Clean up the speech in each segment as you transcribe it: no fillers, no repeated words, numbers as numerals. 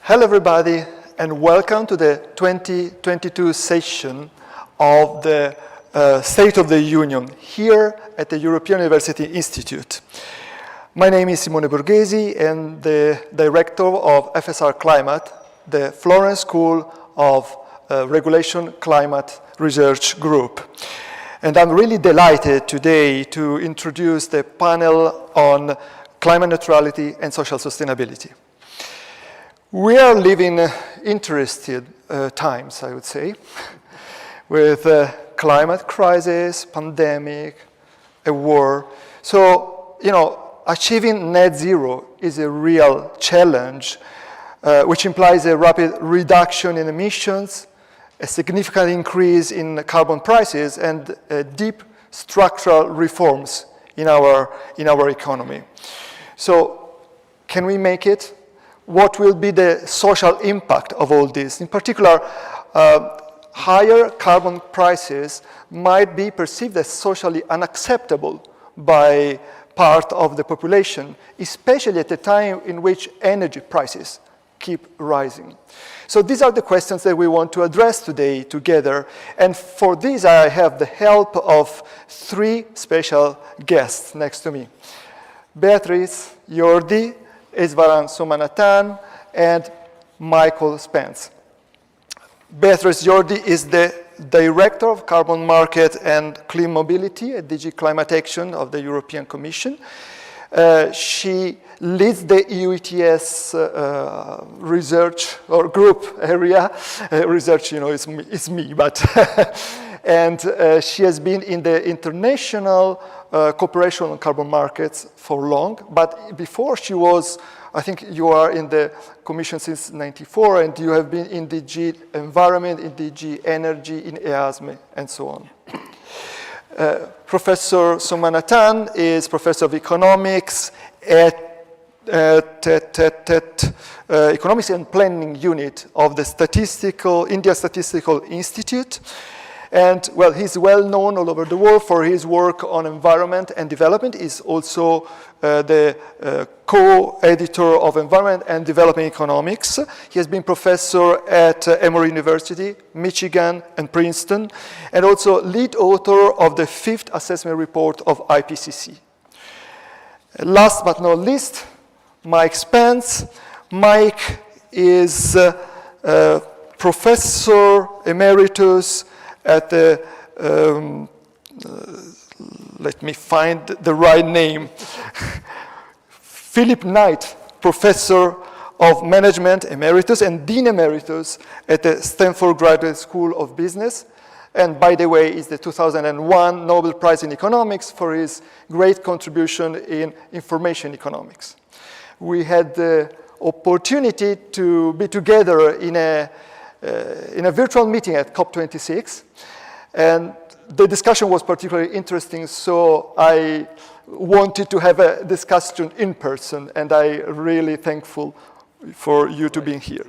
Hello everybody and welcome to the 2022 session of the State of the Union here at the European University Institute. My name is Simone Borghesi and the director of FSR Climate, the Florence School of Regulation Climate Research Group. And I'm really delighted today to introduce the panel on climate neutrality and social sustainability. We are living interesting times, I would say, with climate crisis, pandemic, a war. So, achieving net zero is a real challenge, which implies a rapid reduction in emissions, a significant increase in carbon prices, and deep structural reforms in our economy. So, can we make it? What will be the social impact of all this? In particular, higher carbon prices might be perceived as socially unacceptable by part of the population, especially at a time in which energy prices keep rising. So these are the questions that we want to address today together. And for this, I have the help of three special guests next to me. Beatriz, Yordi, Somanathan, and Michael Spence. Beatriz Yordi is the Director of Carbon Market and Clean Mobility at DG Climate Action of the European Commission. She leads the EU ETS research or group area. Research, is me, but and she has been in the international cooperation on carbon markets for long. But before she was, I think you are in the Commission since '94, and you have been in DG Environment, in DG Energy, in EASME, and so on. Professor Somanathan is Professor of Economics at Economics and Planning Unit of the India Statistical Institute. And, well, he's well known all over the world for his work on environment and development. He's also the co-editor of Environment and Development Economics. He has been professor at Emory University, Michigan, and Princeton, and also lead author of the 5th assessment report of IPCC. Last but not least, Mike Spence. Mike is Professor Emeritus at the, let me find the right name, Philip Knight Professor of Management Emeritus and Dean Emeritus at the Stanford Graduate School of Business. And by the way, is the 2001 Nobel Prize in Economics for his great contribution in information economics. We had the opportunity to be together in a virtual meeting at COP26, and the discussion was particularly interesting, so I wanted to have a discussion in person, and I'm really thankful for you to be here.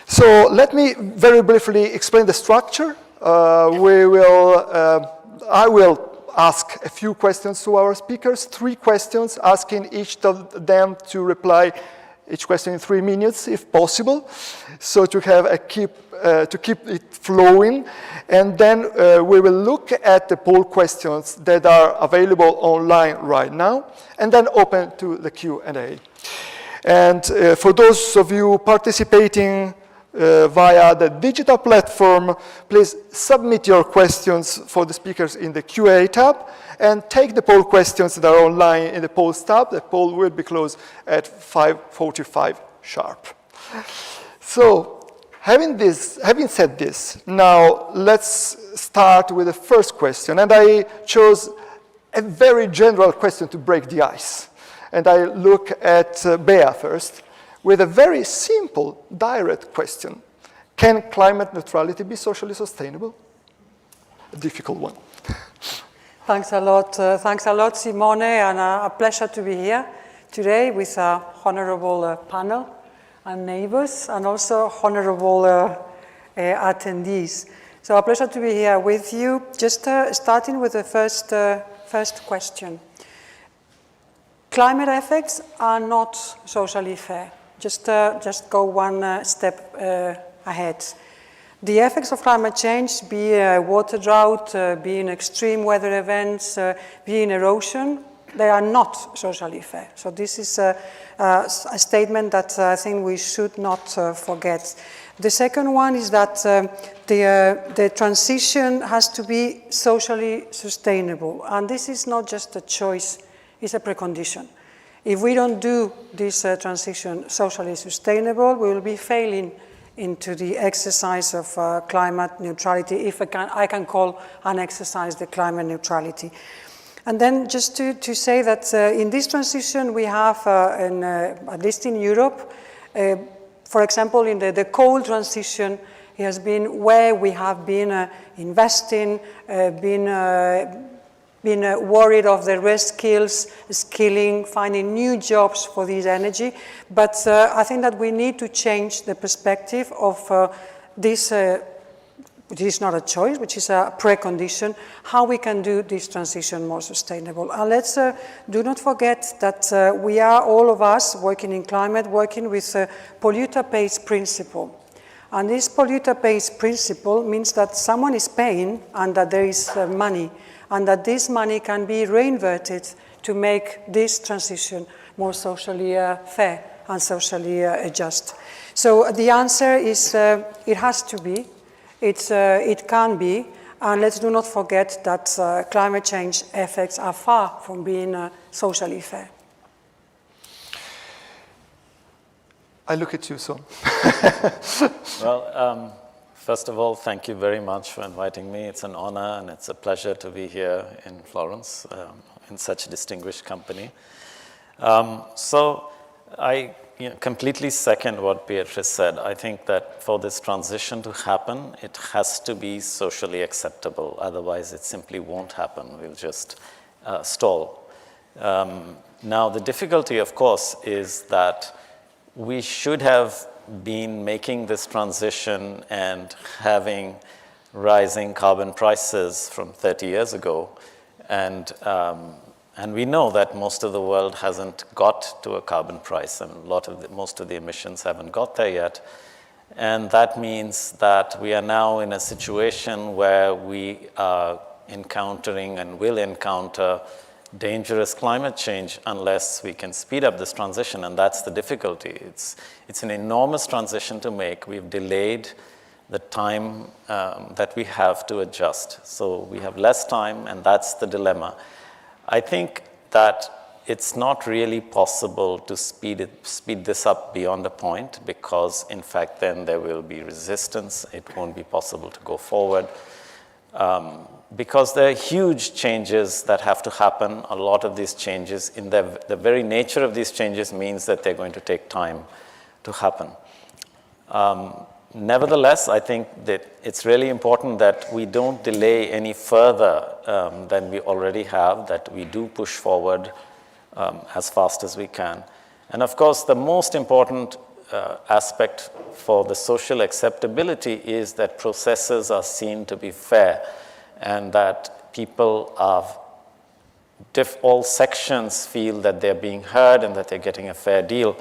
So let me very briefly explain the structure. I will ask a few questions to our speakers, 3 questions, asking each of them to reply each question in 3 minutes, if possible, so to have keep it flowing. And then we will look at the poll questions that are available online right now, and then open to the Q&A. And for those of you participating via the digital platform, please submit your questions for the speakers in the Q&A tab, and take the poll questions that are online in the polls tab. The poll will be closed at 5:45 sharp. So, having said this, now let's start with the first question. And I chose a very general question to break the ice. And I look at Bea first with a very simple, direct question. Can climate neutrality be socially sustainable? A difficult one. Thanks a lot, Simone, and a pleasure to be here today with an honorable panel and neighbors, and also honorable attendees. So a pleasure to be here with you. Just starting with the first question. Climate effects are not socially fair. just go one step ahead. The effects of climate change, be water drought, be in extreme weather events, be in erosion, they are not socially fair. So this is a statement that I think we should not forget. The second one is that the transition has to be socially sustainable. And this is not just a choice, it's a precondition. If we don't do this transition socially sustainable, we will be failing into the exercise of climate neutrality, if I can call an exercise the climate neutrality. And then just to say that in this transition we have, at least in Europe, for example, in the coal transition, it has been where we have been investing, been worried of the reskills, skilling, finding new jobs for this energy. But I think that we need to change the perspective of this, which is not a choice, which is a precondition, how we can do this transition more sustainable. And let's do not forget that we are, all of us working in climate, working with polluter pays principle. And this polluter pays principle means that someone is paying and that there is money, and that this money can be reinverted to make this transition more socially fair and socially just. So the answer is it has to be, it can be, and let's do not forget that climate change effects are far from being socially fair. I look at you, so. Well, first of all, thank you very much for inviting me. It's an honor and it's a pleasure to be here in Florence in such a distinguished company. So I completely second what Beatriz said. I think that for this transition to happen, it has to be socially acceptable. Otherwise, it simply won't happen. We'll just stall. Now, the difficulty, of course, is that we should have been making this transition and having rising carbon prices from 30 years ago. And we know that most of the world hasn't got to a carbon price, and most of the emissions haven't got there yet. And that means that we are now in a situation where we are encountering and will encounter dangerous climate change unless we can speed up this transition, and that's the difficulty. It's an enormous transition to make. We've delayed the time that we have to adjust. So we have less time, and that's the dilemma. I think that it's not really possible to speed this up beyond a point, because in fact then there will be resistance. It won't be possible to go forward. Because there are huge changes that have to happen. A lot of these changes, in the very nature of these changes, means that they're going to take time to happen. Nevertheless, I think that it's really important that we don't delay any further than we already have, that we do push forward as fast as we can. And of course, the most important aspect for the social acceptability is that processes are seen to be fair, and that people of all sections feel that they're being heard and that they're getting a fair deal.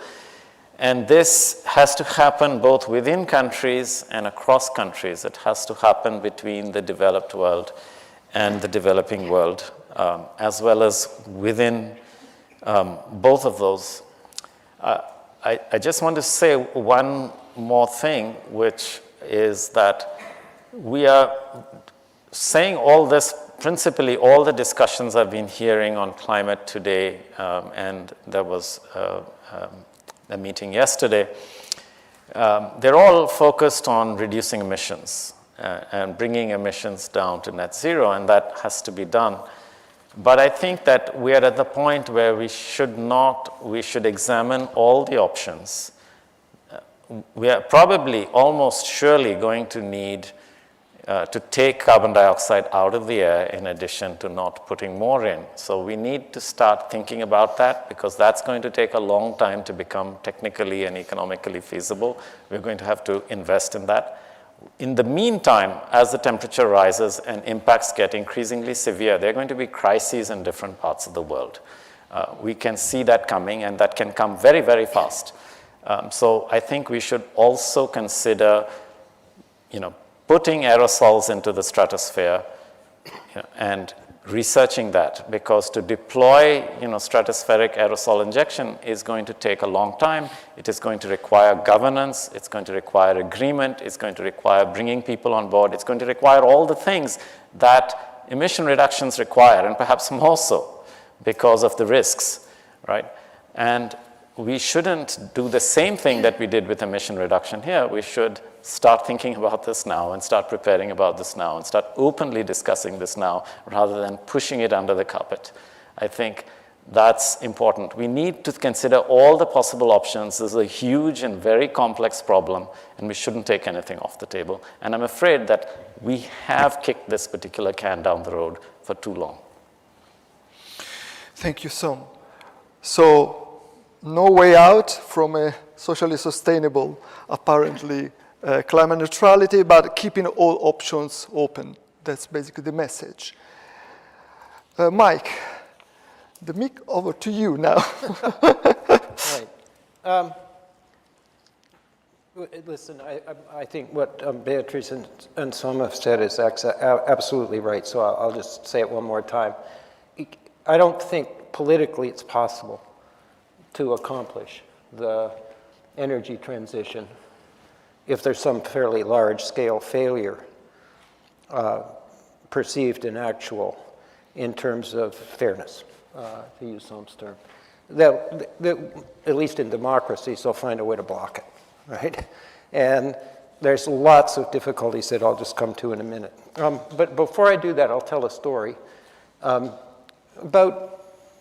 And this has to happen both within countries and across countries. It has to happen between the developed world and the developing world, as well as within both of those. I just want to say one more thing, which is that we are saying all this, principally all the discussions I've been hearing on climate today, and there was a meeting yesterday, they're all focused on reducing emissions and bringing emissions down to net zero, and that has to be done. But I think that we are at the point where we should examine all the options. We are probably almost surely going to need to take carbon dioxide out of the air in addition to not putting more in. So we need to start thinking about that, because that's going to take a long time to become technically and economically feasible. We're going to have to invest in that. In the meantime, as the temperature rises and impacts get increasingly severe, there are going to be crises in different parts of the world. We can see that coming, and that can come very, very fast. So I think we should also consider, putting aerosols into the stratosphere and researching that, because to deploy, stratospheric aerosol injection is going to take a long time. It is going to require governance. It's going to require agreement. It's going to require bringing people on board. It's going to require all the things that emission reductions require, and perhaps more so because of the risks, right? And we shouldn't do the same thing that we did with emission reduction here. We should start thinking about this now and start preparing about this now and start openly discussing this now rather than pushing it under the carpet. I think that's important. We need to consider all the possible options. This is a huge and very complex problem, and we shouldn't take anything off the table. And I'm afraid that we have kicked this particular can down the road for too long. Thank you, Som. So, no way out from a socially sustainable, apparently, climate neutrality, but keeping all options open. That's basically the message. Mike, the mic over to you now. Right. Listen, I think what Beatriz and Som have said is absolutely right, so I'll just say it one more time. I don't think politically it's possible to accomplish the energy transition if there's some fairly large-scale failure perceived and actual in terms of fairness, to use Som's term. At least in democracies, they'll find a way to block it, right? And there's lots of difficulties that I'll just come to in a minute. But before I do that, I'll tell a story. About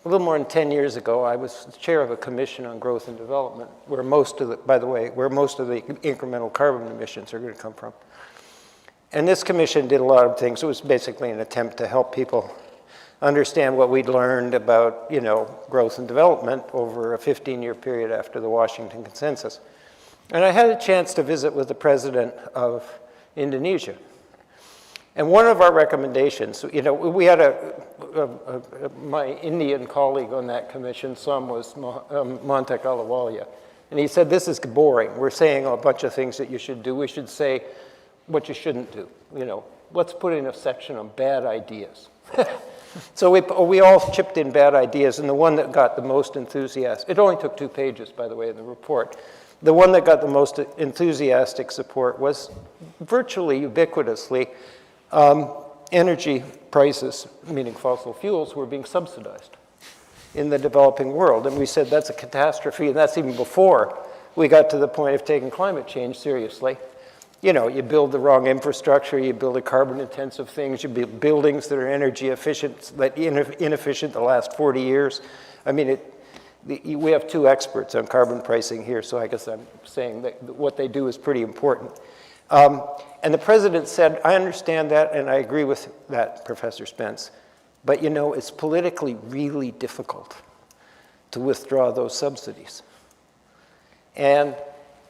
a little more than 10 years ago, I was the chair of a commission on growth and development, where most of the incremental carbon emissions are going to come from. And this commission did a lot of things. It was basically an attempt to help people understand what we'd learned about, growth and development over a 15-year period after the Washington Consensus. And I had a chance to visit with the president of Indonesia. And one of our recommendations, we had my Indian colleague on that commission, Som, was Montek Ahluwalia. And he said, this is boring. We're saying a bunch of things that you should do. We should say what you shouldn't do. Let's put in a section on bad ideas. So we all chipped in bad ideas, and the one that got the most enthusiastic, it only took 2 pages, by the way, in the report. The one that got the most enthusiastic support was virtually ubiquitously energy prices, meaning fossil fuels, were being subsidized in the developing world. And we said that's a catastrophe, and that's even before we got to the point of taking climate change seriously. You build the wrong infrastructure, you build carbon-intensive things, you build buildings that are energy efficient, inefficient the last 40 years. I mean, we have 2 experts on carbon pricing here, so I guess I'm saying that what they do is pretty important. And the president said, I understand that, and I agree with that, Professor Spence, but it's politically really difficult to withdraw those subsidies. And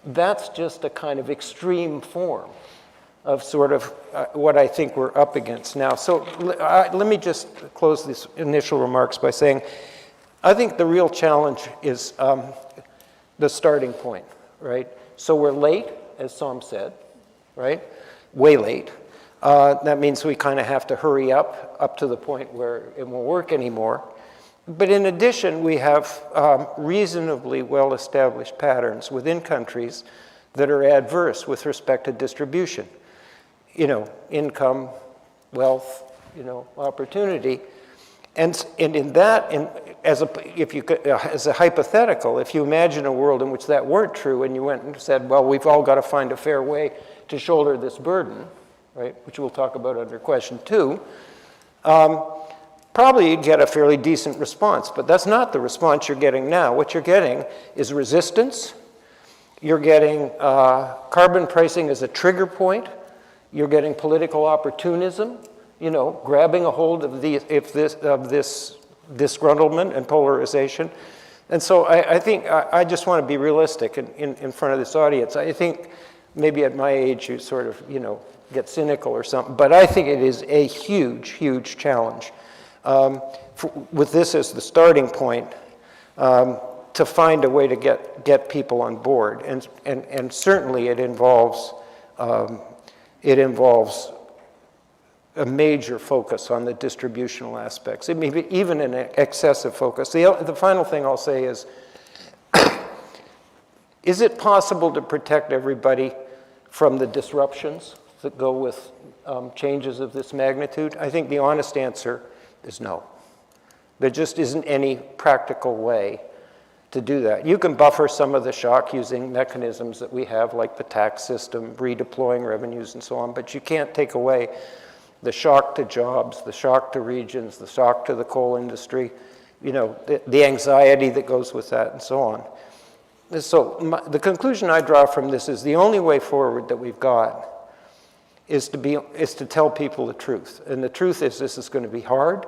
that's just a kind of extreme form of sort of what I think we're up against now. So let me just close these initial remarks by saying, I think the real challenge is the starting point, right? So we're late, as Som said, right? Way late. That means we kind of have to hurry up to the point where it won't work anymore. But in addition, we have reasonably well-established patterns within countries that are adverse with respect to distribution. Income, wealth, opportunity. And in that, as a hypothetical, if you imagine a world in which that weren't true and you went and said, well, we've all got to find a fair way to shoulder this burden, right, which we'll talk about under question 2, probably you'd get a fairly decent response, but that's not the response you're getting now. What you're getting is resistance. You're getting carbon pricing as a trigger point. You're getting political opportunism, grabbing a hold of this disgruntlement and polarization. And so I think I just want to be realistic in front of this audience. I think maybe at my age you sort of, get cynical or something, but I think it is a huge, huge challenge. With this as the starting point, to find a way to get people on board. And certainly it involves a major focus on the distributional aspects. It may be even an excessive focus. The final thing I'll say is it possible to protect everybody from the disruptions that go with changes of this magnitude? I think the honest answer is no. There just isn't any practical way to do that. You can buffer some of the shock using mechanisms that we have, like the tax system, redeploying revenues and so on, but you can't take away the shock to jobs, the shock to regions, the shock to the coal industry, you know, the anxiety that goes with that and so on. So the conclusion I draw from this is the only way forward that we've got is to tell people the truth. And the truth is this is going to be hard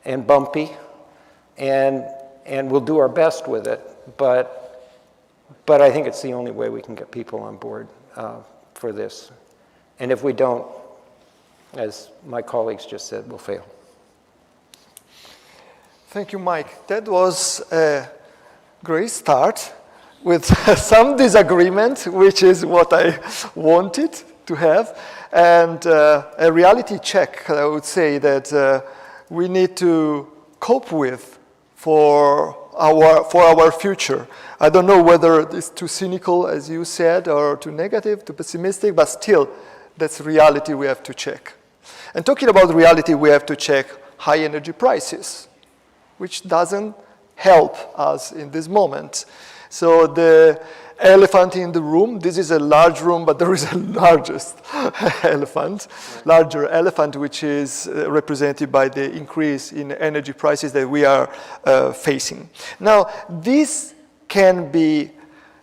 and bumpy, and we'll do our best with it, but I think it's the only way we can get people on board for this. And if we don't, as my colleagues just said, we'll fail. Thank you, Mike. That was a great start with some disagreement, which is what I wanted to have, and a reality check, I would say, that we need to cope with for our future. I don't know whether it's too cynical, as you said, or too negative, too pessimistic, but still, that's reality we have to check. And talking about reality, we have to check high energy prices, which doesn't help us in this moment. So the elephant in the room, this is a large room, but there is a larger elephant, which is represented by the increase in energy prices that we are facing. Now, this can be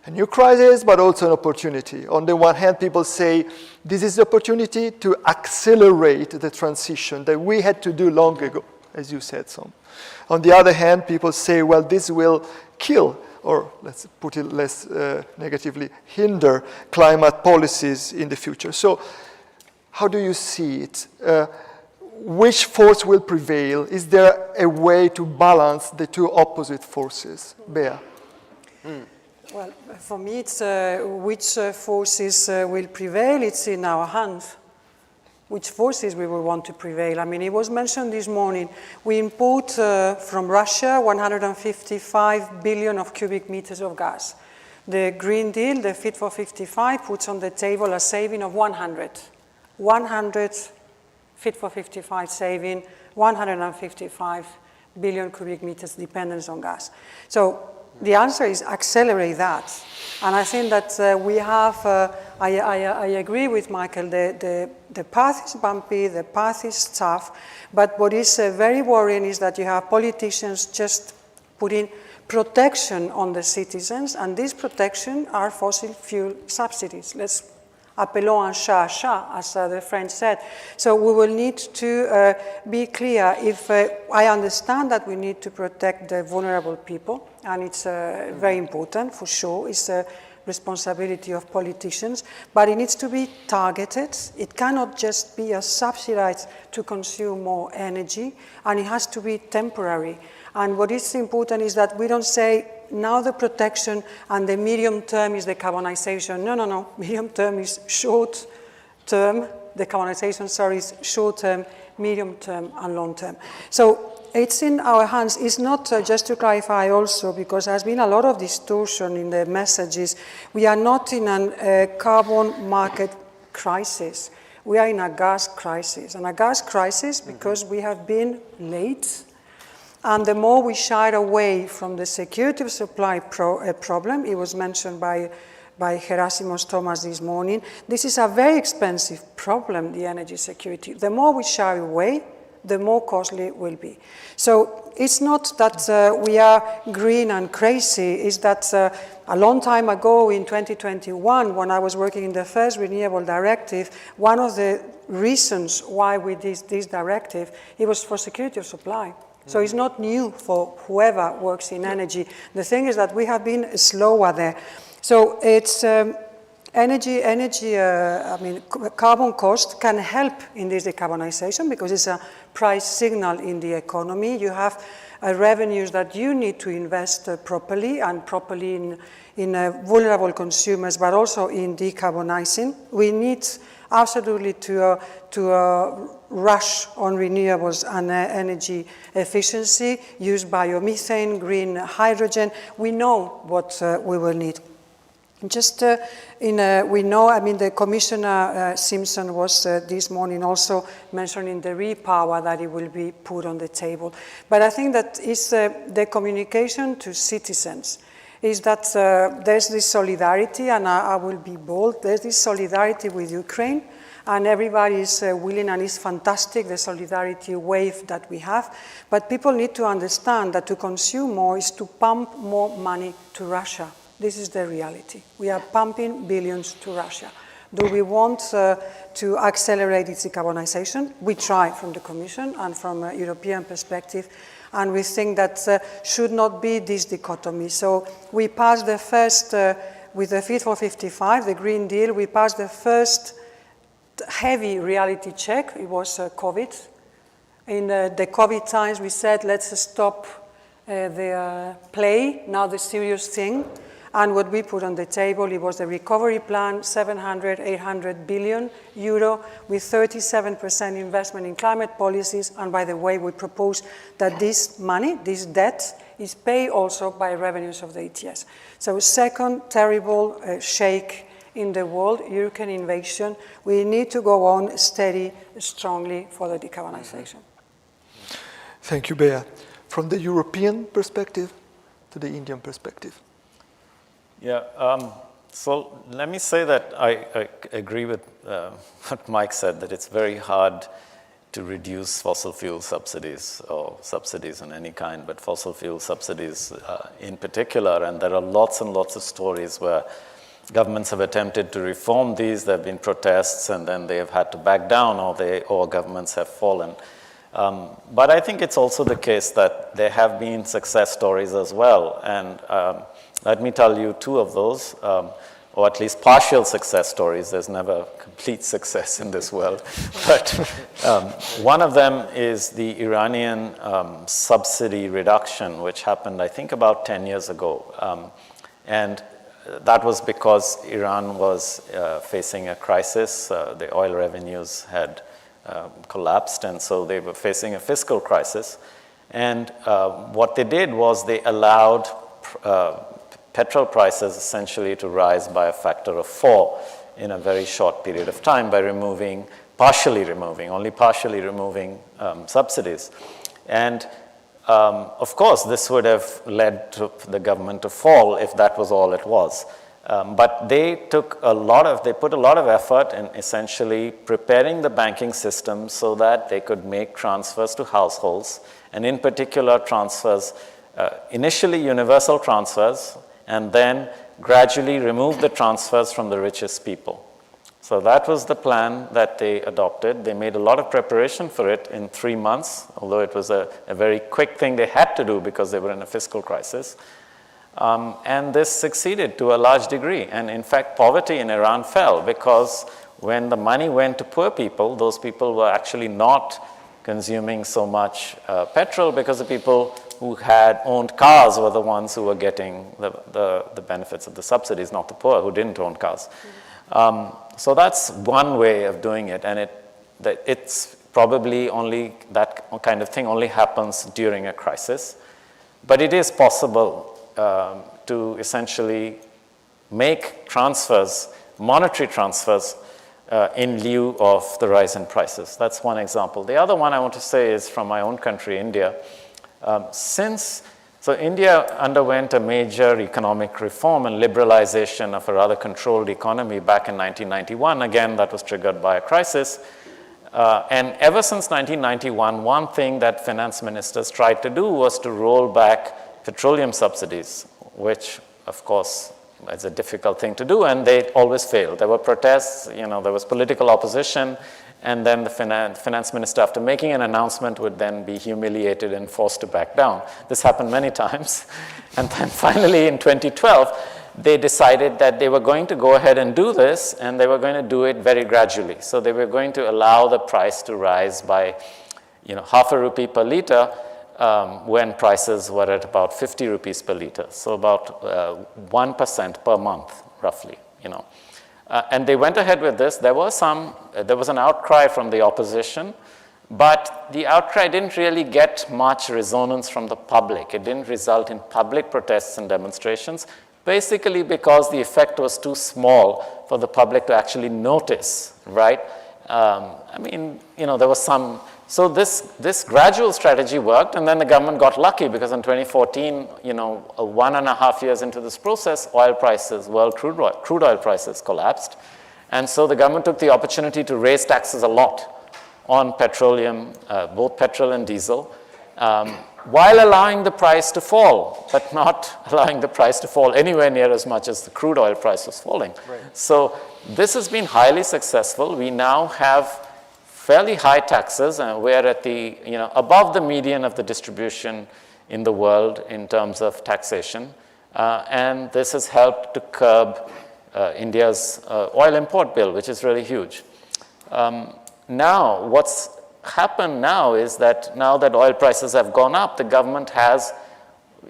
a new crisis, but also an opportunity. On the one hand, people say, this is the opportunity to accelerate the transition that we had to do long ago, as you said, Som. On the other hand, people say, well, this will kill, or let's put it less negatively, hinder climate policies in the future. So how do you see it? Which force will prevail? Is there a way to balance the two opposite forces? Bea? Well, for me, it's which forces will prevail. It's in our hands. Which forces we will want to prevail. I mean, it was mentioned this morning. We import from Russia 155 billion of cubic meters of gas. The Green Deal, the Fit for 55, puts on the table a saving of 100. 100 Fit for 55 saving, 155 billion cubic meters dependence on gas. So the answer is accelerate that. And I think that we have, I agree with Michael, the path is bumpy, the path is tough, but what is very worrying is that you have politicians just putting protection on the citizens, and this protection are fossil fuel subsidies. Let's appelons un chat à chat, as the French said. So we will need to be clear. If I understand that we need to protect the vulnerable people, and it's very important for sure. It's a responsibility of politicians, but it needs to be targeted. It cannot just be a subsidy to consume more energy, and it has to be temporary. And what is important is that we don't say, now the protection and the medium term is decarbonization. No, no, no. Medium term is short term. Decarbonization, sorry, is short term, medium term, and long term. So it's in our hands. It's not, just to clarify also, because there has been a lot of distortion in the messages. We are not in a carbon market crisis. We are in a gas crisis. And a gas crisis because we have been late. And the more we shy away from the security of supply problem, it was mentioned by Gerasimos Thomas this morning, this is a very expensive problem, the energy security. The more we shy away, the more costly it will be. So it's not that we are green and crazy, it's that a long time ago in 2021, when I was working in the first renewable directive, one of the reasons why we did this directive, it was for security of supply. So it's not new for whoever works in energy. The thing is that we have been slower there. So it's carbon cost can help in this decarbonization because it's a price signal in the economy. You have revenues that you need to invest properly, and properly in vulnerable consumers, but also in decarbonizing. We need absolutely to rush on renewables and energy efficiency, use biomethane, green hydrogen. We know what we will need. Just we know, I mean, the Commissioner Simpson was this morning also mentioning the repower that it will be put on the table. But I think that is the communication to citizens is that there's this solidarity, and I will be bold, there's this solidarity with Ukraine, and everybody is willing, and it's fantastic, the solidarity wave that we have. But people need to understand that to consume more is to pump more money to Russia. This is the reality. We are pumping billions to Russia. Do we want to accelerate its decarbonization? We try from the Commission and from a European perspective, and we think that should not be this dichotomy. So we passed the first, with the Fit for 55, the Green Deal, we passed the first heavy reality check. It was COVID. In the COVID times, we said, let's stop the play, now the serious thing. And what we put on the table, it was the recovery plan, 700, 800 billion euro, with 37% investment in climate policies. And by the way, we propose that this money, this debt, is paid also by revenues of the ETS. So second terrible shake in the world, European invasion. We need to go on steady, strongly for the decarbonization. Thank you, Bea. From the European perspective to the Indian perspective. Yeah, so let me say that I agree with what Mike said, that it's very hard to reduce fossil fuel subsidies, or subsidies in any kind, but fossil fuel subsidies in particular. And there are lots and lots of stories where governments have attempted to reform these. There have been protests, and then they have had to back down, or governments have fallen. But I think it's also the case that there have been success stories as well. And let me tell you two of those, or at least partial success stories. There's never complete success in this world. But one of them is the Iranian subsidy reduction, which happened, I think, about 10 years ago. And that was because Iran was facing a crisis. The oil revenues had collapsed, and so they were facing a fiscal crisis. And what they did was they allowed petrol prices essentially to rise by a factor of 4 in a very short period of time by only partially removing subsidies. And of course, this would have led to the government to fall if that was all it was. But they put a lot of effort in essentially preparing the banking system so that they could make transfers to households, and in particular transfers, initially universal transfers, and then gradually remove the transfers from the richest people. So that was the plan that they adopted. They made a lot of preparation for it in 3 months, although it was a very quick thing they had to do because they were in a fiscal crisis. And this succeeded to a large degree. And in fact, poverty in Iran fell because when the money went to poor people, those people were actually not consuming so much petrol, because the people who had owned cars were the ones who were getting the benefits of the subsidies, not the poor who didn't own cars. So that's one way of doing it, and it's probably only that kind of thing only happens during a crisis. But it is possible to essentially make transfers, monetary transfers, in lieu of the rise in prices. That's one example. The other one I want to say is from my own country, India. So India underwent a major economic reform and liberalization of a rather controlled economy back in 1991. Again, that was triggered by a crisis. And ever since 1991, one thing that finance ministers tried to do was to roll back petroleum subsidies, which, of course, is a difficult thing to do, and they always failed. There were protests, there was political opposition, and then the finance minister, after making an announcement, would then be humiliated and forced to back down. This happened many times. And then finally, in 2012, they decided that they were going to go ahead and do this, and they were going to do it very gradually. So they were going to allow the price to rise by, half a rupee per liter when prices were at about 50 rupees per liter, so about 1% per month, roughly, you know. And they went ahead with this. There was an outcry from the opposition, but the outcry didn't really get much resonance from the public. It didn't result in public protests and demonstrations, basically because the effect was too small for the public to actually notice, right? I mean, you know, there was some. So this gradual strategy worked, and then the government got lucky because in 2014, you know, 1.5 years into this process, oil prices, world crude oil prices collapsed. And so the government took the opportunity to raise taxes a lot on petroleum, both petrol and diesel, while allowing the price to fall, but not allowing the price to fall anywhere near as much as the crude oil price was falling. Right. So this has been highly successful. We now have fairly high taxes, and we're at the, you know, above the median of the distribution in the world in terms of taxation. And this has helped to curb India's oil import bill, which is really huge. Now, what's happened now is that now that oil prices have gone up, the government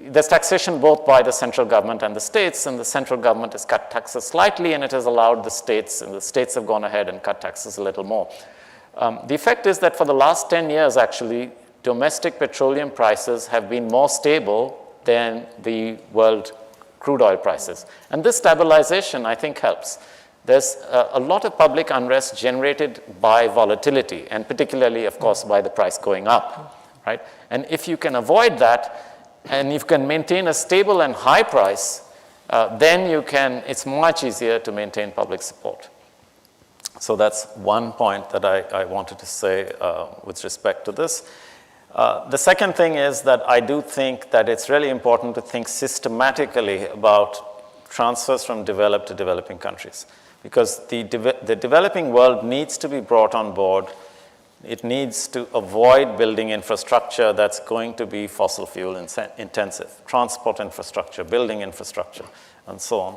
there's taxation both by the central government and the states, and the central government has cut taxes slightly, and it has allowed the states, and the states have gone ahead and cut taxes a little more. The effect is that for the last 10 years, actually, domestic petroleum prices have been more stable than the world crude oil prices. And this stabilization, I think, helps. There's a lot of public unrest generated by volatility, and particularly, of course, by the price going up, right? And if you can avoid that, and you can maintain a stable and high price, then it's much easier to maintain public support. So that's one point that I wanted to say with respect to this. The second thing is that I do think that it's really important to think systematically about transfers from developed to developing countries, because the developing world needs to be brought on board. It needs to avoid building infrastructure that's going to be fossil fuel intensive, transport infrastructure, building infrastructure, and so on.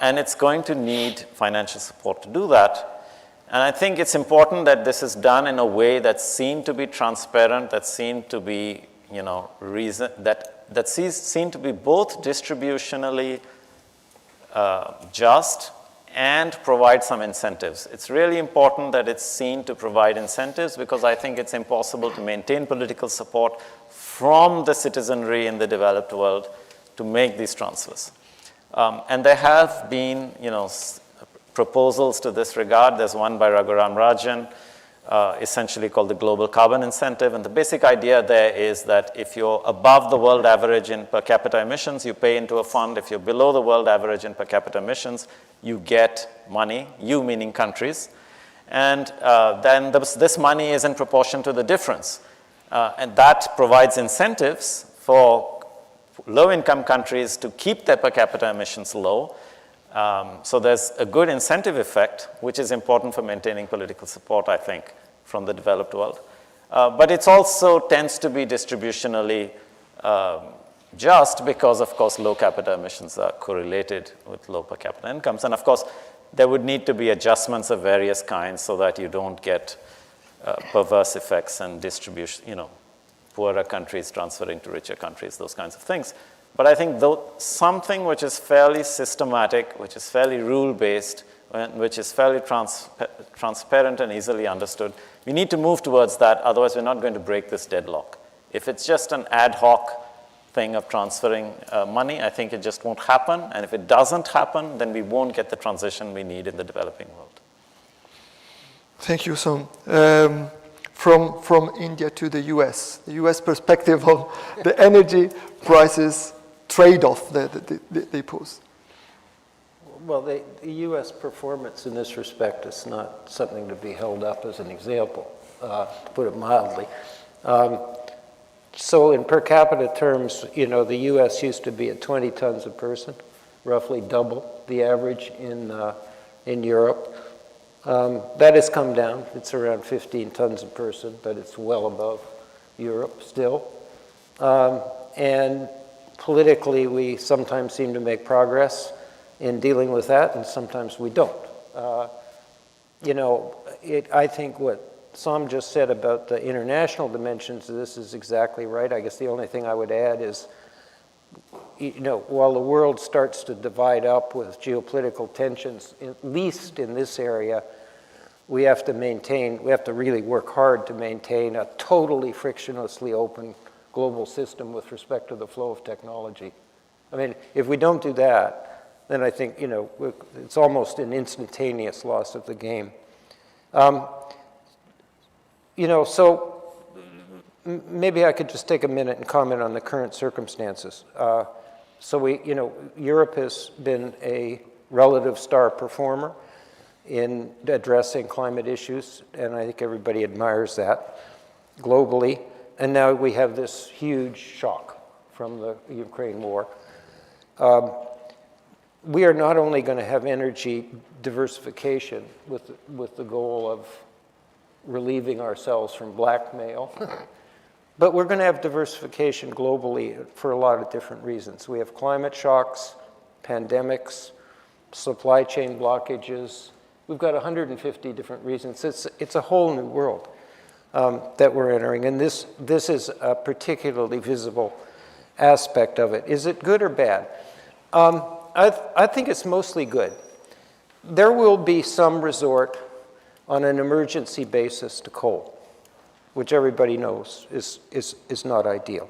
And it's going to need financial support to do that. And I think it's important that this is done in a way that's seen to be transparent, that's seen to be, you know, seen to be both distributionally just and provide some incentives. It's really important that it's seen to provide incentives, because I think it's impossible to maintain political support from the citizenry in the developed world to make these transfers. And there have been, you know, proposals to this regard. There's one by Raghuram Rajan, essentially called the Global Carbon Incentive. And the basic idea there is that if you're above the world average in per capita emissions, you pay into a fund. If you're below the world average in per capita emissions, you get money, you meaning countries. And then this money is in proportion to the difference. And that provides incentives for low-income countries to keep their per capita emissions low. So there's a good incentive effect, which is important for maintaining political support, I think, from the developed world. But it also tends to be distributionally just because, of course, low capita emissions are correlated with low per capita incomes. And, of course, there would need to be adjustments of various kinds so that you don't get perverse effects and distribution, you know, poorer countries transferring to richer countries, those kinds of things. But I think something which is fairly systematic, which is fairly rule-based, which is fairly transparent and easily understood, we need to move towards that, otherwise we're not going to break this deadlock. If it's just an ad hoc thing of transferring money, I think it just won't happen. And if it doesn't happen, then we won't get the transition we need in the developing world. Thank you, Som. From India to the US perspective of the energy prices trade-off that they pose. Well, the U.S. performance in this respect is not something to be held up as an example, to put it mildly. So in per capita terms, you know, the U.S. used to be at 20 tons a person, roughly double the average in Europe. That has come down. It's around 15 tons a person, but it's well above Europe still. And politically, we sometimes seem to make progress in dealing with that, and sometimes we don't. You know, I think what Sam just said about the international dimensions, this is exactly right. I guess the only thing I would add is, while the world starts to divide up with geopolitical tensions, at least in this area, we have to really work hard to maintain a totally frictionlessly open global system with respect to the flow of technology. I mean, if we don't do that, then I think, it's almost an instantaneous loss of the game. So maybe I could just take a minute and comment on the current circumstances. Europe has been a relative star performer in addressing climate issues, and I think everybody admires that globally. And now we have this huge shock from the Ukraine war. We are not only going to have energy diversification with the goal of relieving ourselves from blackmail, but we're going to have diversification globally for a lot of different reasons. We have climate shocks, pandemics, supply chain blockages. We've got 150 different reasons. It's a whole new world that we're entering, and this is a particularly visible aspect of it. Is it good or bad? I think it's mostly good. There will be some resort on an emergency basis to coal, which everybody knows is not ideal.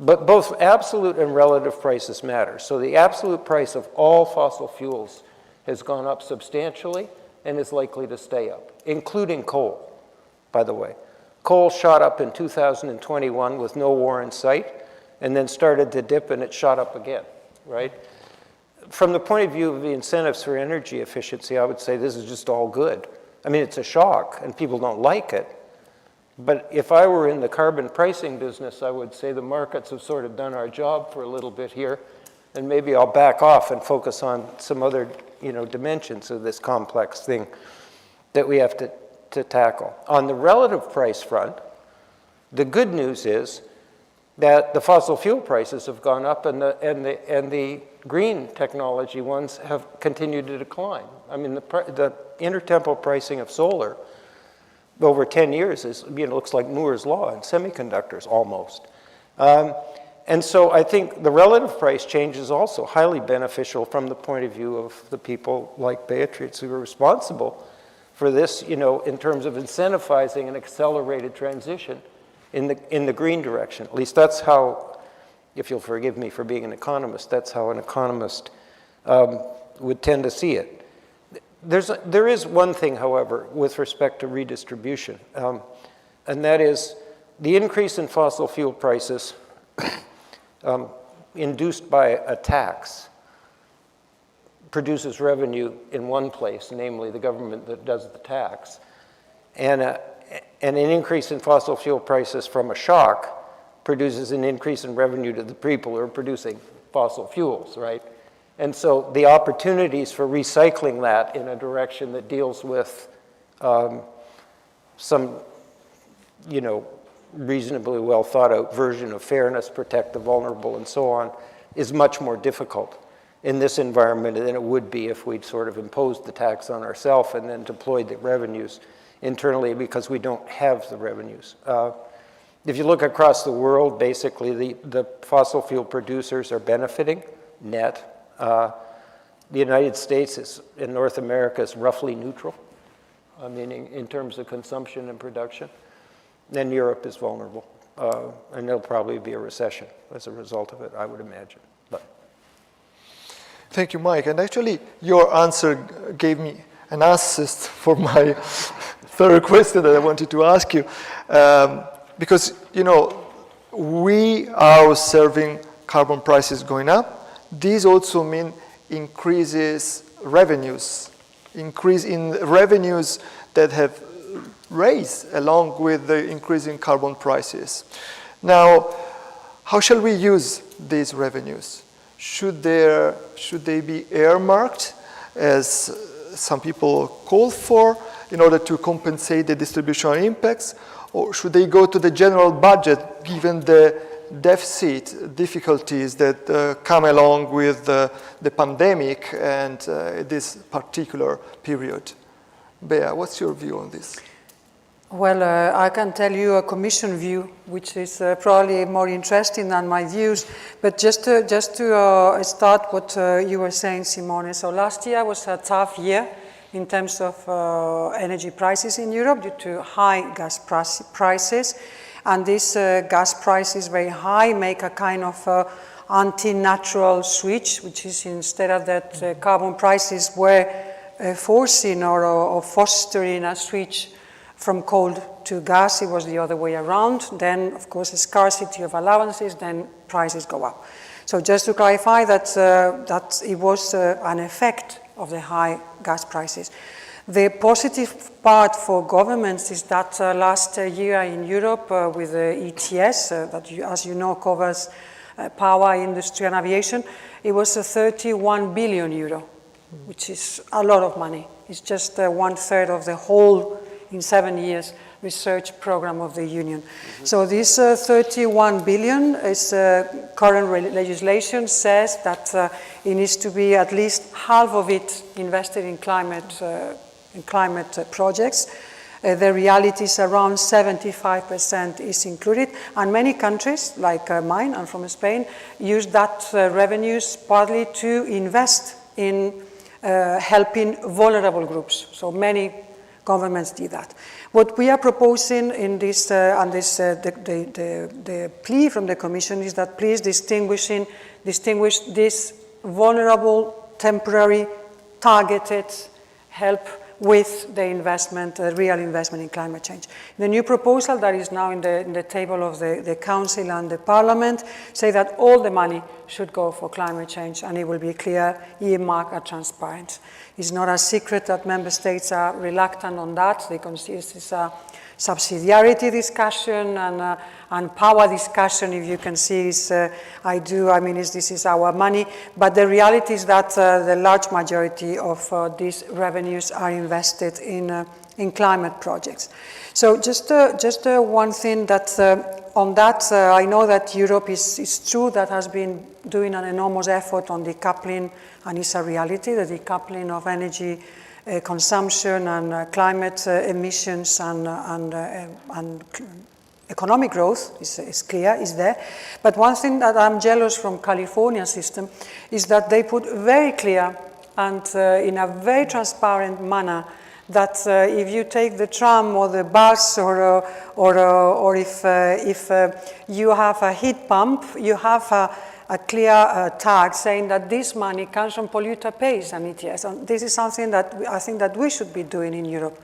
But both absolute and relative prices matter. So the absolute price of all fossil fuels has gone up substantially and is likely to stay up, including coal, by the way. Coal shot up in 2021 with no war in sight, and then started to dip, and it shot up again, right? From the point of view of the incentives for energy efficiency, I would say this is just all good. I mean, it's a shock, and people don't like it. But if I were in the carbon pricing business, I would say the markets have sort of done our job for a little bit here, and maybe I'll back off and focus on some other, dimensions of this complex thing that we have to tackle. On the relative price front, the good news is that the fossil fuel prices have gone up, and the green technology ones have continued to decline. I mean, the intertemporal pricing of solar over 10 years looks like Moore's law in semiconductors almost. And so I think the relative price change is also highly beneficial from the point of view of the people like Beatriz who are responsible for this, in terms of incentivizing an accelerated transition in the green direction. At least that's how, if you'll forgive me for being an economist, that's how an economist would tend to see it. There is one thing, however, with respect to redistribution, and that is the increase in fossil fuel prices induced by a tax produces revenue in one place, namely the government that does the tax, and an increase in fossil fuel prices from a shock produces an increase in revenue to the people who are producing fossil fuels, right? And so the opportunities for recycling that in a direction that deals with some, reasonably well thought out version of fairness, protect the vulnerable, and so on, is much more difficult in this environment than it would be if we'd sort of imposed the tax on ourselves and then deployed the revenues internally because we don't have the revenues. If you look across the world, basically the fossil fuel producers are benefiting net. The United States in North America is roughly neutral, meaning in terms of consumption and production. Then Europe is vulnerable, and there'll probably be a recession as a result of it, I would imagine. But. Thank you, Mike. And actually, your answer gave me an assist for my third question that I wanted to ask you. Because, we are observing carbon prices going up. These also mean increase in revenues that have raised along with the increasing carbon prices. Now, how shall we use these revenues? Should they be earmarked, as some people call for, in order to compensate the distributional impacts? Or should they go to the general budget, given the deficit difficulties that come along with the pandemic and this particular period? Bea, what's your view on this? Well, I can tell you a Commission view, which is probably more interesting than my views. But just to start what you were saying, Simone. So last year was a tough year in terms of energy prices in Europe due to high gas prices. And these gas prices, very high, make a kind of anti-natural switch, which is instead of that carbon prices were forcing or fostering a switch from coal to gas, it was the other way around. Then, of course, a scarcity of allowances, then prices go up. So just to clarify that, that it was an effect of the high gas prices. The positive part for governments is that last year in Europe with the ETS, that as you know covers power, industry and aviation, it was 31 billion euro, which is a lot of money. It's just 1/3 of the whole in 7 years research program of the Union. So this 31 billion is current legislation says that it needs to be at least half of it invested in climate projects. The reality is around 75% is included, and many countries, like mine, I'm from Spain, use that revenues partly to invest in helping vulnerable groups. So many governments did that. What we are proposing in this, the plea from the Commission is that please distinguish this vulnerable, temporary, targeted help with the investment, real investment in climate change. The new proposal that is now in the table of the Council and the Parliament say that all the money should go for climate change, and it will be clear, earmarked and transparent. It's not a secret that member states are reluctant on that. They consider this a subsidiarity discussion and power discussion, if you can see, this is our money. But the reality is that the large majority of these revenues are invested in climate projects. So just one thing that on that, I know that Europe is true that has been doing an enormous effort on decoupling, and it's a reality, the decoupling of energy consumption and climate emissions and economic growth is clear, is there. But one thing that I'm jealous from California system is that they put very clear and in a very transparent manner that if you take the tram or the bus or if you have a heat pump, you have a clear tag saying that this money comes from polluter pays an ETS. And this is something that I think that we should be doing in Europe.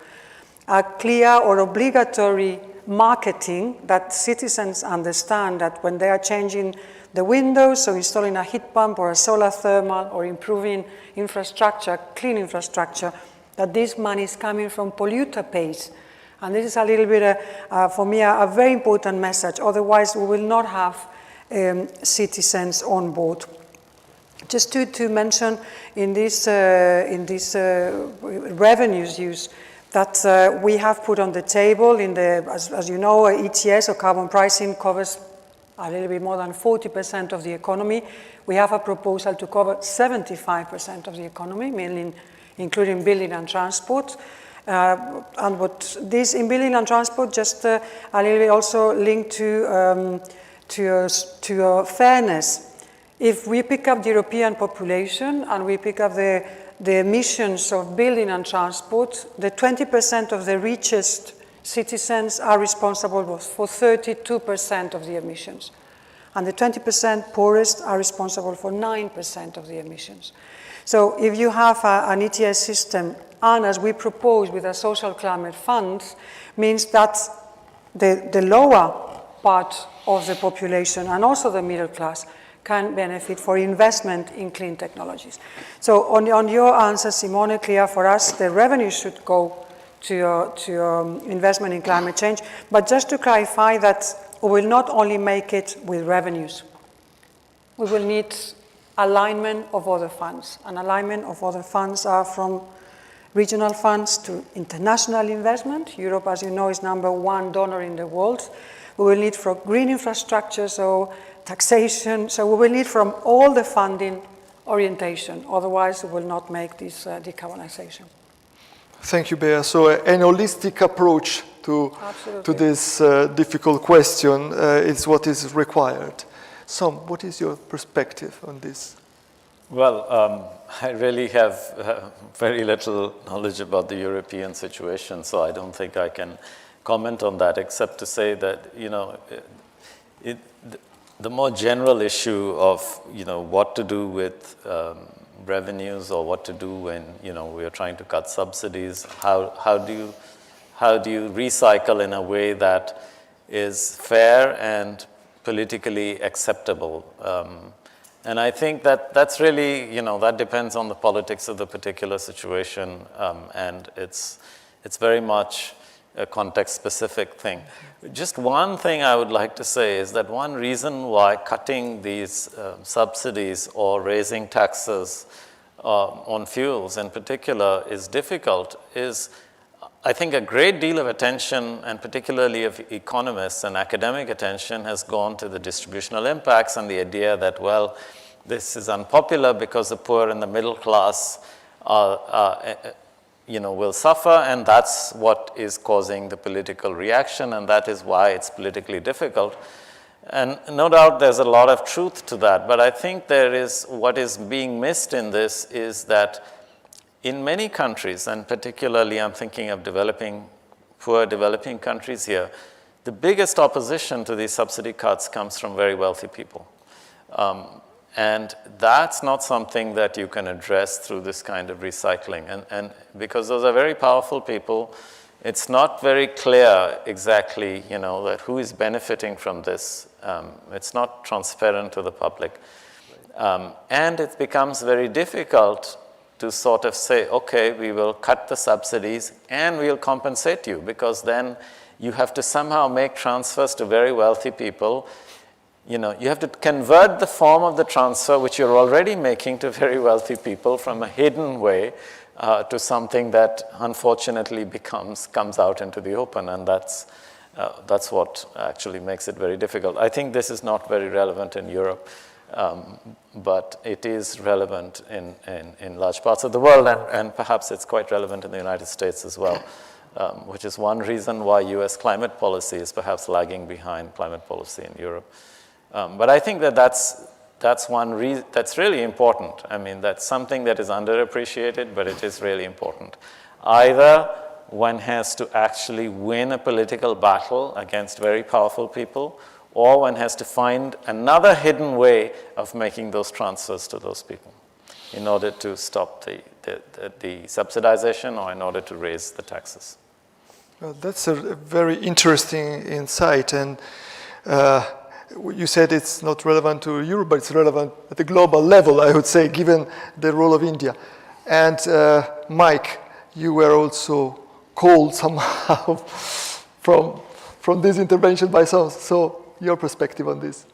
A clear or obligatory marketing that citizens understand that when they are changing the windows, so installing a heat pump or a solar thermal or improving infrastructure, clean infrastructure, that this money is coming from polluter pays. And this is a little bit, for me, a very important message. Otherwise, we will not have citizens on board. Just to mention in this revenues use that we have put on the table in the, as you know, ETS or carbon pricing covers a little bit more than 40% of the economy. We have a proposal to cover 75% of the economy, mainly including building and transport. And what this in building and transport, just a little bit also linked to fairness. If we pick up the European population and we pick up the emissions of building and transport, the 20% of the richest citizens are responsible for 32% of the emissions. And the 20% poorest are responsible for 9% of the emissions. So if you have an ETS system, and as we propose with a social climate fund, means that the lower part of the population and also the middle class can benefit for investment in clean technologies. So on your answer, Simone, clear for us, the revenue should go to investment in climate change. But just to clarify that we will not only make it with revenues. We will need alignment of other funds. And alignment of other funds are from regional funds to international investment. Europe, as you know, is #1 donor in the world. We will need for green infrastructure, so taxation. So we will need from all the funding orientation. Otherwise, we will not make this decarbonization. Thank you, Bea. So an holistic approach to to Absolutely. this difficult question. It's what is required. So, what is your perspective on this? Well, I really have very little knowledge about the European situation, so I don't think I can comment on that, except to say that, you know, the more general issue of, you know, what to do with revenues or what to do when, you know, we are trying to cut subsidies, how do you recycle in a way that is fair and politically acceptable? And I think that that's really, you know, that depends on the politics of the particular situation, and it's very much a context-specific thing. Just one thing I would like to say is that one reason why cutting these subsidies or raising taxes on fuels in particular is difficult is, I think, a great deal of attention, and particularly of economists and academic attention, has gone to the distributional impacts and the idea that, well, this is unpopular because the poor and the middle class you know, will suffer, and that's what is causing the political reaction, and that is why it's politically difficult. And no doubt there's a lot of truth to that, but I think there is, what is being missed in this is that in many countries, and particularly I'm thinking of poor developing countries here, the biggest opposition to these subsidy cuts comes from very wealthy people. And that's not something that you can address through this kind of recycling. And because those are very powerful people, it's not very clear exactly, you know, that who is benefiting from this. It's not transparent to the public. And it becomes very difficult to sort of say, okay, we will cut the subsidies and we'll compensate you, because then you have to somehow make transfers to very wealthy people. You know, you have to convert the form of the transfer, which you're already making to very wealthy people, from a hidden way to something that unfortunately comes out into the open, and that's what actually makes it very difficult. I think this is not very relevant in Europe, but it is relevant in large parts of the world, and perhaps it's quite relevant in the United States as well, which is one reason why US climate policy is perhaps lagging behind climate policy in Europe. But I think that's one reason that's really important. I mean, that's something that is underappreciated, but it is really important. Either one has to actually win a political battle against very powerful people, or one has to find another hidden way of making those transfers to those people in order to stop the subsidization, or in order to raise the taxes. Well, that's a very interesting insight, and you said it's not relevant to Europe, but it's relevant at the global level, I would say, given the role of India. And Mike, you were also called somehow from this intervention by some. So your perspective on this?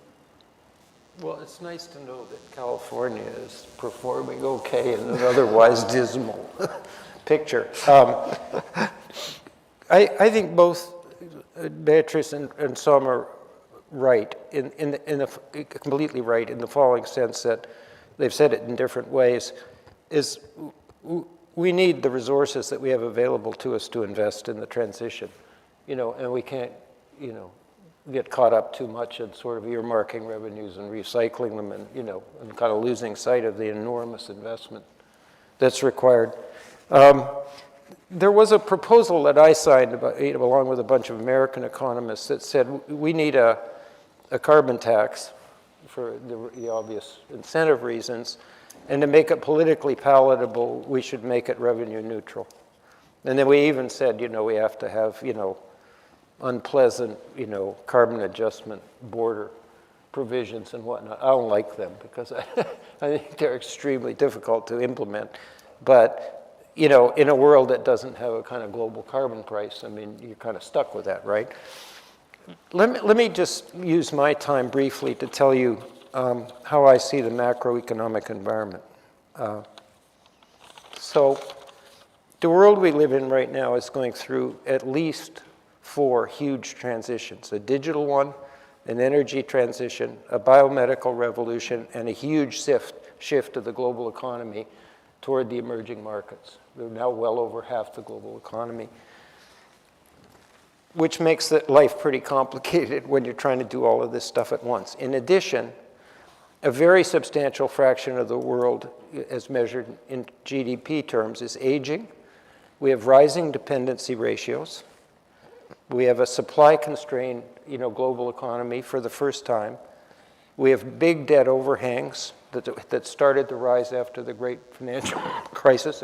Well, it's nice to know that California is performing okay in an otherwise dismal picture. I think both Beatriz and Sam are right, completely right in the following sense that they've said it in different ways, is we need the resources that we have available to us to invest in the transition, you know, and we can't, you know, get caught up too much in sort of earmarking revenues and recycling them, and, you know, and kind of losing sight of the enormous investment that's required. There was a proposal that I signed along with a bunch of American economists that said we need a carbon tax for the obvious incentive reasons, and to make it politically palatable, we should make it revenue neutral. And then we even said, you know, we have to have, you know, unpleasant, you know, carbon adjustment border provisions and whatnot. I don't like them because I think they're extremely difficult to implement. But, you know, in a world that doesn't have a kind of global carbon price, I mean, you're kind of stuck with that, right? Let me just use my time briefly to tell you how I see the macroeconomic environment. So the world we live in right now is going through at least 4 huge transitions: a digital one, an energy transition, a biomedical revolution, and a huge shift of the global economy toward the emerging markets. They're now well over half the global economy. which makes life pretty complicated when you're trying to do all of this stuff at once. In addition, a very substantial fraction of the world, as measured in GDP terms, is aging. We have rising dependency ratios. We have a supply-constrained, global economy for the first time. We have big debt overhangs that started to rise after the great financial crisis,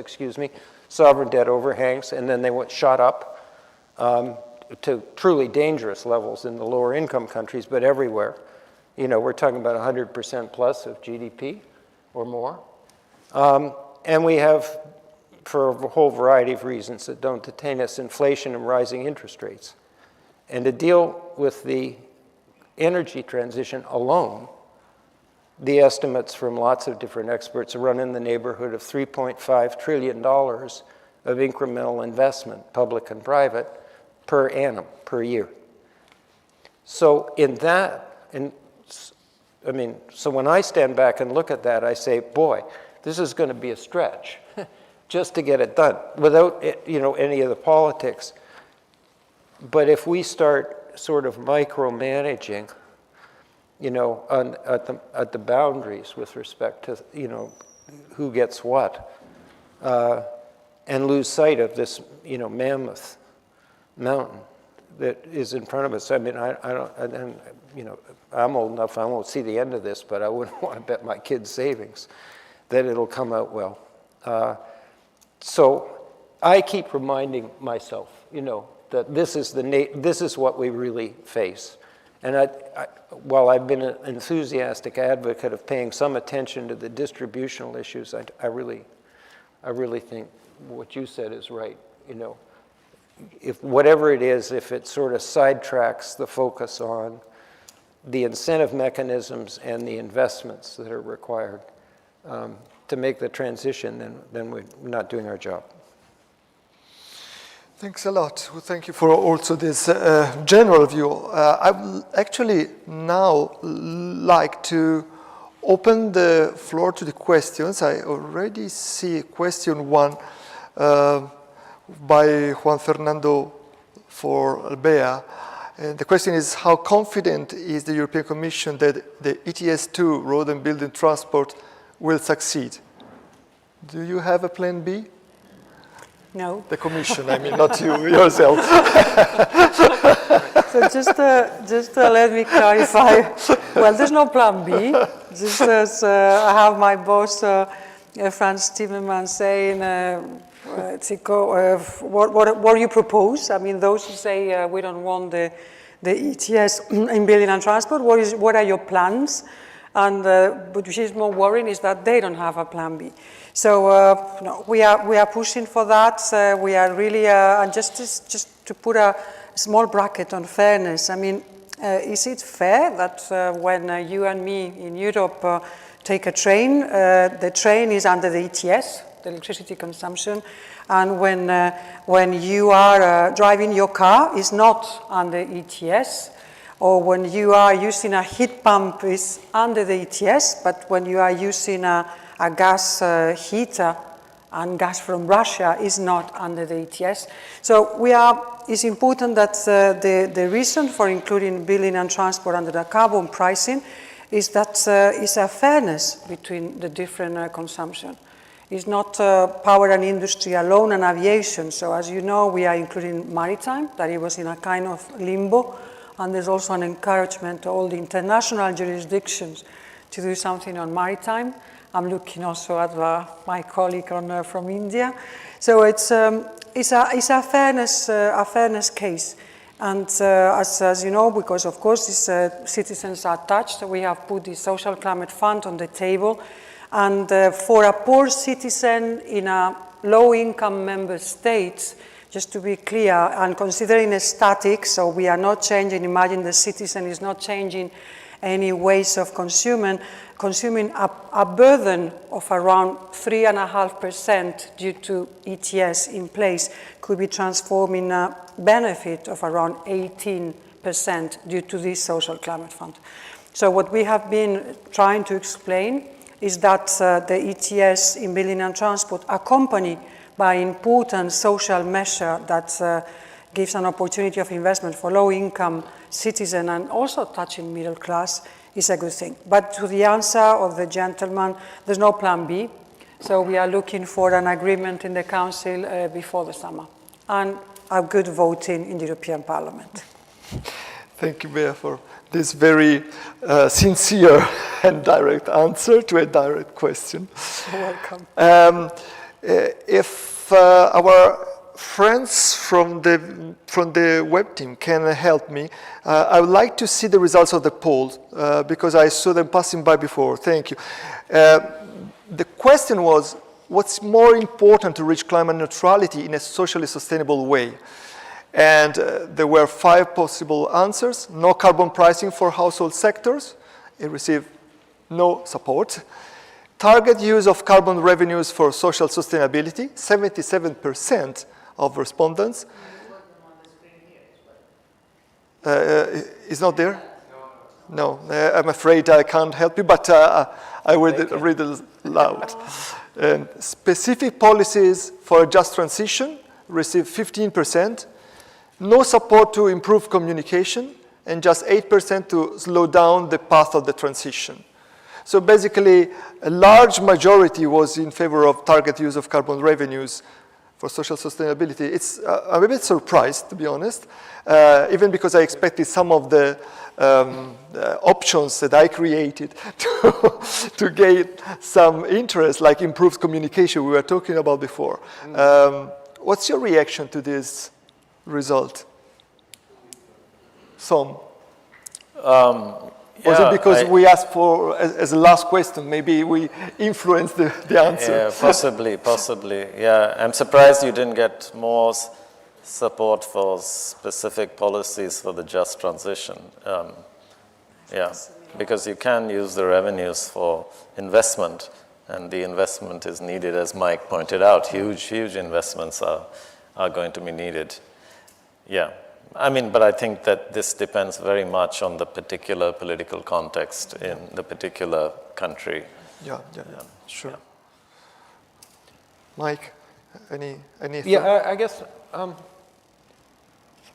sovereign debt overhangs, and then they shot up to truly dangerous levels in the lower income countries, but everywhere. We're talking about 100% plus of GDP or more. And we have, for a whole variety of reasons that don't detain us, inflation and rising interest rates. And to deal with the energy transition alone, the estimates from lots of different experts run in the neighborhood of $3.5 trillion of incremental investment, public and private, per annum, per year. So so when I stand back and look at that, I say, boy, this is going to be a stretch just to get it done without, any of the politics. But if we start sort of micromanaging, at the boundaries with respect to, who gets what, and lose sight of this, mammoth mountain that is in front of us. I mean, I'm old enough, I won't see the end of this, but I wouldn't want to bet my kids' savings that it'll come out well. So I keep reminding myself, that this is what we really face. And while I've been an enthusiastic advocate of paying some attention to the distributional issues, I really think what you said is right. If whatever it is, if it sort of sidetracks the focus on the incentive mechanisms and the investments that are required to make the transition, then we're not doing our job. Thanks a lot. Well, thank you for also this general view. I would actually now like to open the floor to the questions. I already see question one by Juan Fernando for Albea. And the question is, how confident is the European Commission that the ETS2, road and building transport, will succeed? Do you have a plan B? No. The Commission, I mean, not you yourself. So just let me clarify. Well, there's no plan B. Just as I have my boss, Franz Timmermans, saying, what do you propose? I mean, those who say we don't want the ETS in building and transport, what are your plans? And but which is more worrying is that they don't have a plan B. So no, we are pushing for that. We are really, and just to put a small bracket on fairness. I mean, is it fair that when you and me in Europe take a train, the train is under the ETS, the electricity consumption, and when you are driving your car, is not under ETS, or when you are using a heat pump, is under the ETS, but when you are using a gas heater and gas from Russia is not under the ETS. So it's important that the reason for including building and transport under the carbon pricing is that it's a fairness between the different consumption. It's not power and industry alone and aviation. So as you know, we are including maritime, that it was in a kind of limbo. And there's also an encouragement to all the international jurisdictions to do something on maritime. I'm looking also at my colleague from India. So it's a fairness case. And as you know, because of course these citizens are touched, we have put the Social Climate Fund on the table. And for a poor citizen in a low-income member state, just to be clear, and considering it static, so we are not changing, imagine the citizen is not changing any ways of consuming a burden of around 3.5% due to ETS in place could be transformed in a benefit of around 18% due to this Social Climate Fund. So what we have been trying to explain is that the ETS in building and transport accompanied by important social measure that gives an opportunity of investment for low-income citizens and also touching middle class is a good thing. But to the answer of the gentleman, there's no plan B. So we are looking for an agreement in the Council before the summer and a good voting in the European Parliament. Thank you, Bea, for this very sincere and direct answer to a direct question. You're welcome. If our friends from the web team can help me, I would like to see the results of the poll because I saw them passing by before. Thank you. The question was, what's more important to reach climate neutrality in a socially sustainable way? And there were 5 possible answers. No carbon pricing for household sectors. It received no support. Target use of carbon revenues for social sustainability, 77% of respondents. Is not there? No, I'm afraid I can't help you, but I will read it loud. Specific policies for a just transition received 15%. No support to improve communication, and just 8% to slow down the path of the transition. So basically, a large majority was in favor of target use of carbon revenues for social sustainability. I'm a bit surprised, to be honest, even because I expected some of the options that I created to gain some interest, like improved communication we were talking about before. What's your reaction to this result? Some. Was it because we asked for, as a last question, maybe we influenced the answer? Yeah, possibly. Yeah, I'm surprised you didn't get more support for specific policies for the just transition. Yeah, because you can use the revenues for investment, and the investment is needed, as Mike pointed out. Huge investments are going to be needed. Yeah. I mean, but I think that this depends very much on the particular political context in the particular country. Yeah, sure. Yeah. Mike, any Yeah, I guess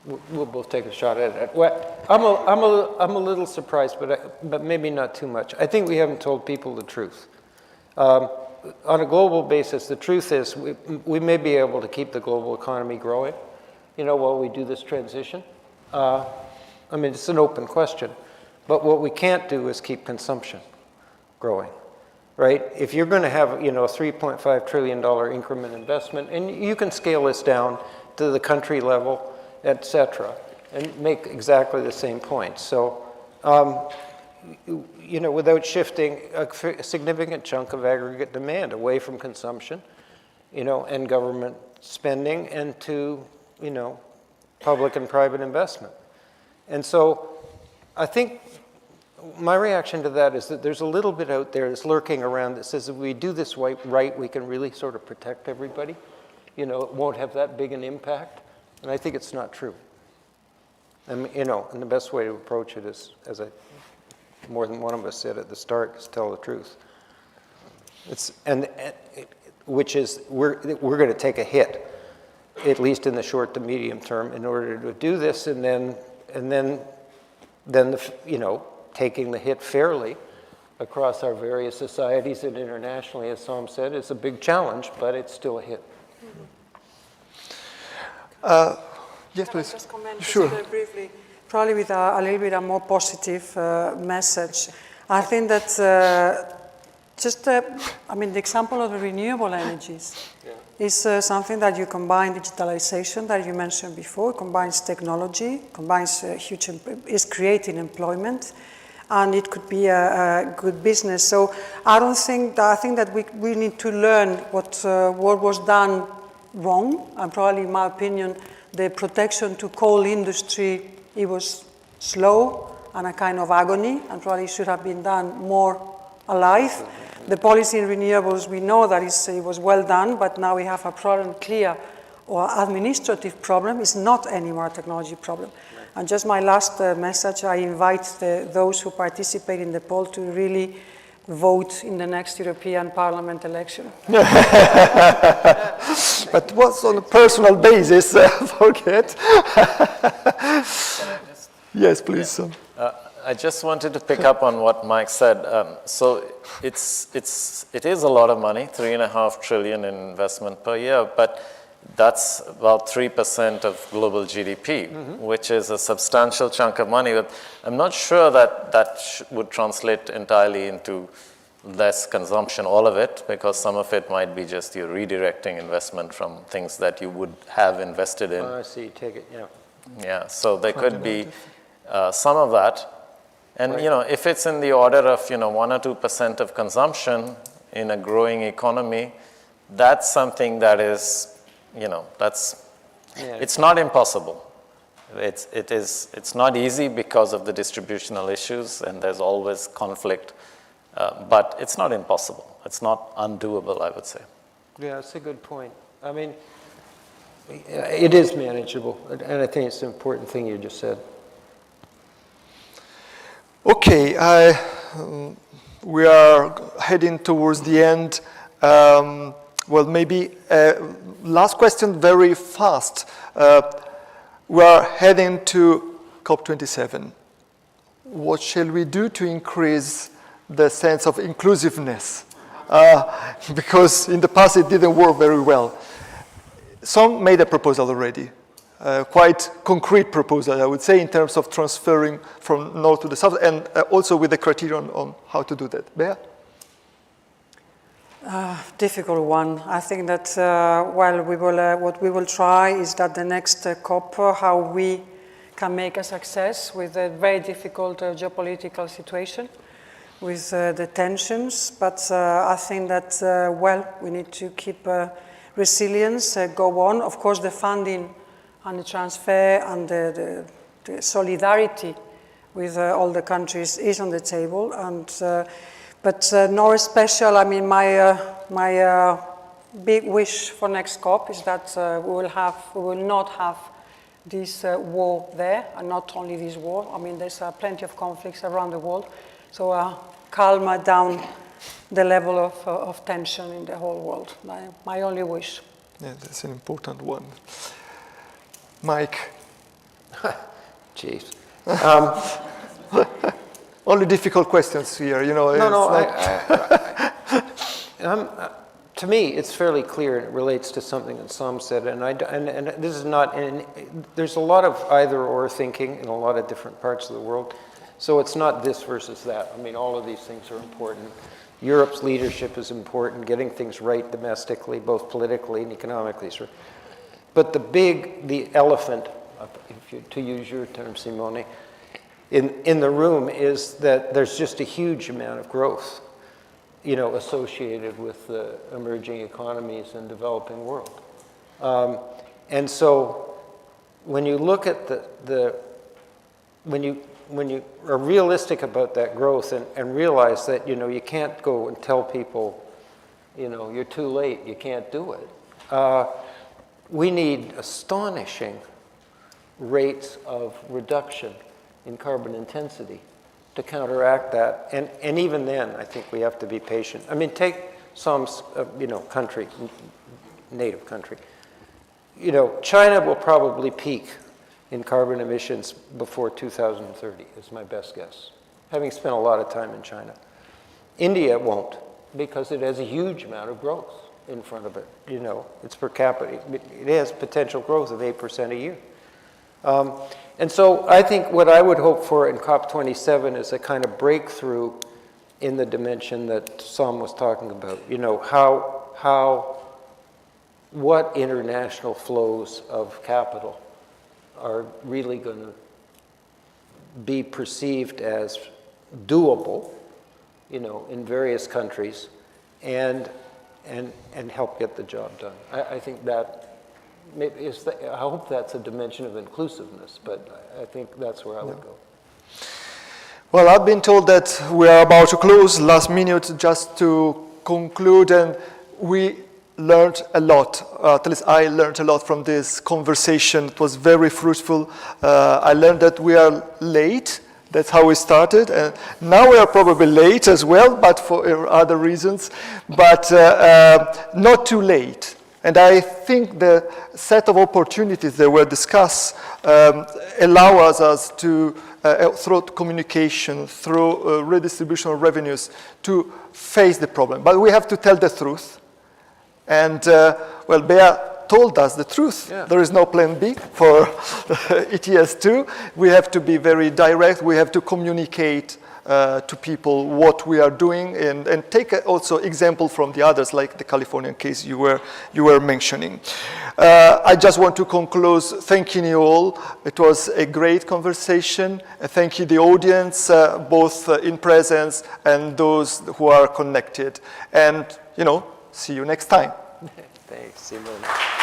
we'll both take a shot at it. Well, I'm a little surprised, but maybe not too much. I think we haven't told people the truth. On a global basis, the truth is we may be able to keep the global economy growing, while we do this transition. I mean, it's an open question. But what we can't do is keep consumption growing, right? If you're going to have, a $3.5 trillion increment investment, and you can scale this down to the country level, et cetera, and make exactly the same point. So, without shifting a significant chunk of aggregate demand away from consumption, and government spending and to, public and private investment. And so I think my reaction to that is that there's a little bit out there that's lurking around that says if we do this right, we can really sort of protect everybody. It won't have that big an impact. And I think it's not true. And, and the best way to approach it is, as more than one of us said at the start, is tell the truth. Which is, we're going to take a hit, at least in the short to medium term, in order to do this, and then taking the hit fairly across our various societies and internationally, as Sam said, is a big challenge, but it's still a hit. Yes, please. Just comment sure. Very briefly, probably with a little bit a more positive message. I think that the example of the renewable energies is something that you combine digitalization that you mentioned before, combines technology, combines is creating employment, and it could be a good business. So I think that we need to learn what was done wrong, and probably in my opinion, the protection to coal industry, it was slow and a kind of agony, and probably should have been done more alive. The policy in renewables, we know that it was well done, but now we have a problem, clear or administrative problem. It's not anymore a technology problem. And just my last message, I invite those who participate in the poll to really vote in the next European Parliament election. But what's on a personal basis, forget. Yes, please. I just wanted to pick up on what Mike said. So it is a lot of money, 3.5 trillion in investment per year, but that's about 3% of global GDP, which is a substantial chunk of money. But I'm not sure that would translate entirely into less consumption, all of it, because some of it might be just you redirecting investment from things that you would have invested in. I see, take it, yeah. Yeah, so there could be some of that. And, right. If it's in the order of, 1 or 2% of consumption in a growing economy, that's something that is, it's not impossible. It's not easy because of the distributional issues, and there's always conflict, but it's not impossible. It's not undoable, I would say. Yeah, that's a good point. I mean, it is manageable, and I think it's an important thing you just said. Okay, we are heading towards the end. Well, maybe last question very fast. We are heading to COP27. What shall we do to increase the sense of inclusiveness? Because in the past it didn't work very well. Some made a proposal already. Quite concrete proposal, I would say, in terms of transferring from north to the south, and also with the criterion on how to do that. Bea? Difficult one. I think that what we will try is that the next COP, how we can make a success with a very difficult geopolitical situation, with the tensions. But I think that, we need to keep resilience, go on. Of course, the funding and the transfer and the solidarity with all the countries is on the table. And, but no special, I mean, my big wish for next COP is that we will not have this war there, and not only this war. I mean, there's plenty of conflicts around the world. So calm down the level of tension in the whole world. My only wish. Yeah, that's an important one. Mike? Jeez. Only difficult questions here, to me, it's fairly clear, and it relates to something that Sam said, and this is not, there's a lot of either-or thinking in a lot of different parts of the world, so it's not this versus that. I mean, all of these things are important. Europe's leadership is important, getting things right domestically, both politically and economically. But the elephant, to use your term, Simone, in the room is that there's just a huge amount of growth, associated with the emerging economies and developing world. And so when you look at when you are realistic about that growth and realize that, you can't go and tell people, you're too late, you can't do it. We need astonishing rates of reduction in carbon intensity to counteract that. And even then, I think we have to be patient. I mean, take some, country, native country. China will probably peak in carbon emissions before 2030, is my best guess, having spent a lot of time in China. India won't, because it has a huge amount of growth in front of it. It's per capita. It has potential growth of 8% a year. And so I think what I would hope for in COP27 is a kind of breakthrough in the dimension that Sam was talking about. What international flows of capital are really going to be perceived as doable, in various countries, and help get the job done. I think that I hope that's a dimension of inclusiveness, but I think that's where I would go. Well, I've been told that we are about to close. Last minute, just to conclude, and we learned a lot. At least I learned a lot from this conversation. It was very fruitful. I learned that we are late That's how we started, and now we are probably late as well, but for other reasons, but not too late. And I think the set of opportunities that were discussed allow us to, through communication, through redistribution of revenues, to face the problem. But we have to tell the truth. And, well, Bea told us the truth. Yeah. There is no plan B for ETS2. We have to be very direct. We have to communicate to people what we are doing and take also example from the others, like the Californian case you were mentioning. I just want to conclude thanking you all. It was a great conversation. Thank you the audience, both in presence and those who are connected. And, see you next time. Thanks, Simone.